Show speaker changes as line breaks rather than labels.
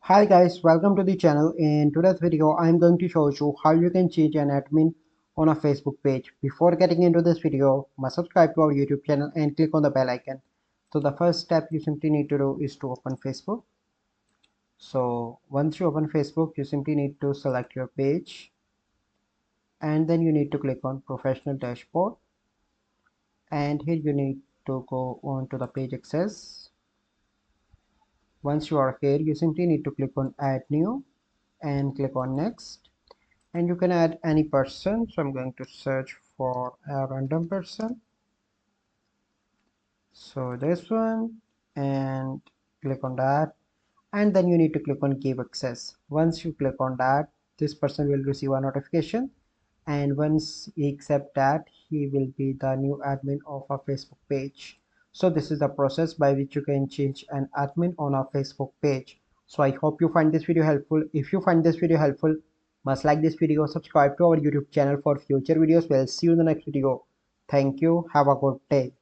Hi guys, welcome to the channel. In today's video, I'm going to show you how you can change an admin on a Facebook page. Before getting into this video, must subscribe to our YouTube channel and click on the bell icon. So the first step you simply need to do is to open Facebook. So once you open Facebook, you simply need to select your page and then you need to click on Professional Dashboard. And here you need to go on to the page access. Once you are here, you simply need to click on Add New and click on Next. And you can add any person, so I'm going to search for a random person, so this one, and click on that, and then you need to click on Give Access. Once you click on that, this person will receive a notification, and once he accept that, he will be the new admin of a Facebook page. So this is the process by which you can change an admin on a Facebook page. So I hope you find this video helpful. If you find this video helpful, must like this video, subscribe to our YouTube channel for future videos. We'll see you in the next video. Thank you. Have a good day.